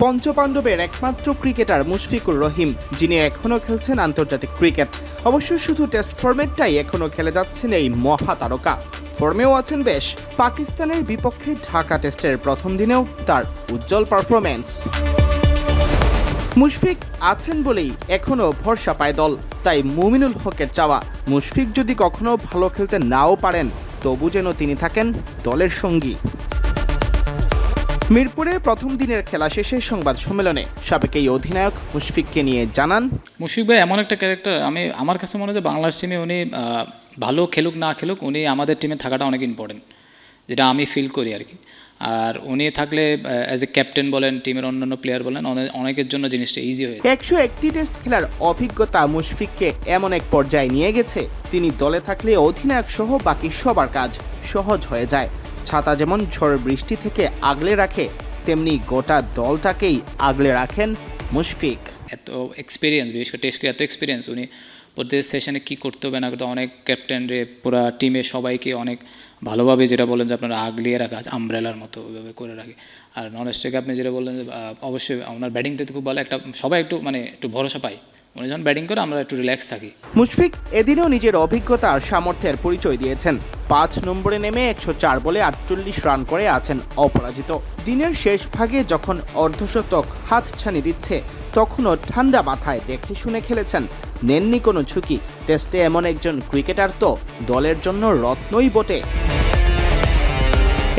পঞ্চপাণ্ডবের একমাত্র ক্রিকেটার মুশফিকুর রহিম, যিনি এখনও খেলছেন আন্তর্জাতিক ক্রিকেট। অবশ্য শুধু টেস্ট ফরম্যাটটাই এখনও খেলে যাচ্ছেন এই মহাতারকা। ফর্মেও আছেন বেশ। পাকিস্তানের বিপক্ষে ঢাকা টেস্টের প্রথম দিনেও তার উজ্জ্বল পারফরম্যান্স। মুশফিক আছেন বলেই এখনও ভরসা পায় দল। তাই মুমিনুল হকের চাওয়া, মুশফিক যদি কখনো ভালো খেলতে নাও পারেন, তবু যেন তিনি থাকেন দলের সঙ্গী। মিরপুরে প্রথম দিনের খেলা শেষে সংবাদ সম্মেলনে সাবেক এই অধিনায়ক মুশফিককে নিয়ে জানান, মুশফিক ভাই এমন একটা ক্যারেক্টার, আমার কাছে মনে হয় যে বাংলাদেশ টিমে উনি ভালো খেলুক না খেলুক, উনি আমাদের টিমে থাকাটা অনেক ইম্পর্টেন্ট, যেটা আমি ফিল করি আর কি। আর উনি থাকলে অ্যাজ এ ক্যাপ্টেন বলেন, টিমের অন্যান্য প্লেয়ার বলেন, অনেকের জন্য জিনিসটা ইজি হয়ে যায়। 101টি টেস্ট খেলার অভিজ্ঞতা মুশফিককে এমন এক পর্যায়ে নিয়ে গেছে, তিনি দলে থাকলে অধিনায়ক সহ বাকি সবার কাজ সহজ হয়ে যায়। ছাতা যেমন ঝড় বৃষ্টি থেকে আগলে রাখে, তেমনি গোটা দলটাকেই আগলে রাখেন মুশফিক। এত এক্সপিরিয়েন্স, বিশেষ করে টেস্টে এত এক্সপিরিয়েন্স, উনি প্রত্যেক সেশনে কী করতে হবে না করতে, অনেক ক্যাপ্টেনরে পুরা টিমের সবাইকে অনেক ভালোভাবে, যেটা বলেন যে আপনারা আগলিয়ে রাখা, আমব্রেলার মতো ওইভাবে করে রাখে। আর নন স্ট্রাইকে আপনি যেটা বললেন যে অবশ্যই ওনার ব্যাটিংতে খুব ভালো, সবাই একটু ভরসা পাই, উনি যখন ব্যাটিং করে আমরা একটু রিল্যাক্স থাকি। মুশফিক এদিনও নিজের অভিজ্ঞতা আর সামর্থ্যের পরিচয় দিয়েছেন। 5 নম্বরে নেমে 104 বলে 48 রান করে আছেন অপরাজিত। দিনের শেষ ভাগে যখন অর্ধশতক হাতছানি দিচ্ছে, তখনও ঠান্ডা মাথায় দেখে শুনে খেলেছেন, নেননি কোনো ঝুঁকি। টেস্টে এমন একজন ক্রিকেটার তো দলের জন্য রত্নই বটে।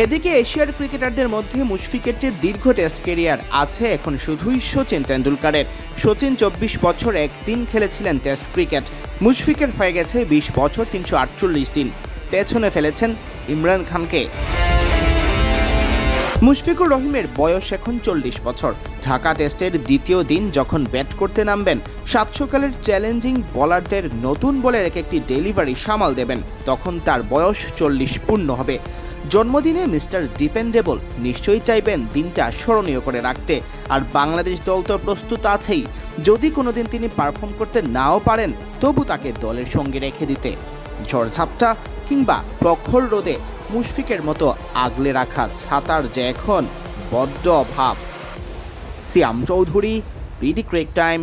এদিকে এশিয়ার ক্রিকেটারদের মধ্যে মুশফিকের চেয়ে দীর্ঘ টেস্ট ক্যারিয়ার আছে এখন শুধুই সচিন তেন্ডুলকারের। সচিন 24 বছর 1 দিন খেলেছিলেন টেস্ট ক্রিকেট। মুশফিকের হয়ে গেছে 20 বছর 348 দিন। পেছনে ফেলেছেন ইমরান খানকে। মুশফিকুর রহিমের বয়স এখন 40 বছর। ঢাকা টেস্টের দ্বিতীয় দিন যখন ব্যাট করতে নামবেন, 7 সকালের চ্যালেঞ্জিং বোলারদের নতুন বলের একটি ডেলিভারি সামাল দেবেন, তখন তার বয়স 40 পূর্ণ হবে। জন্মদিনে মিস্টার ডিপেন্ডেবল নিশ্চয়ই চাইবেন দিনটা স্মরণীয় করে রাখতে। আর বাংলাদেশ দল তো প্রস্তুত আছেই, যদি কোনোদিন তিনি পারফর্ম করতে নাও পারেন, তবু তাকে দলের সঙ্গে রেখে দিতে। ঝড়ঝাপটা কিংবা প্রখর রোদে মুশফিকের মতো আগলে রাখা ছাতার যে এখন বড্ড অভাব। সিয়াম চৌধুরী, বিডি ক্রিক টাইম।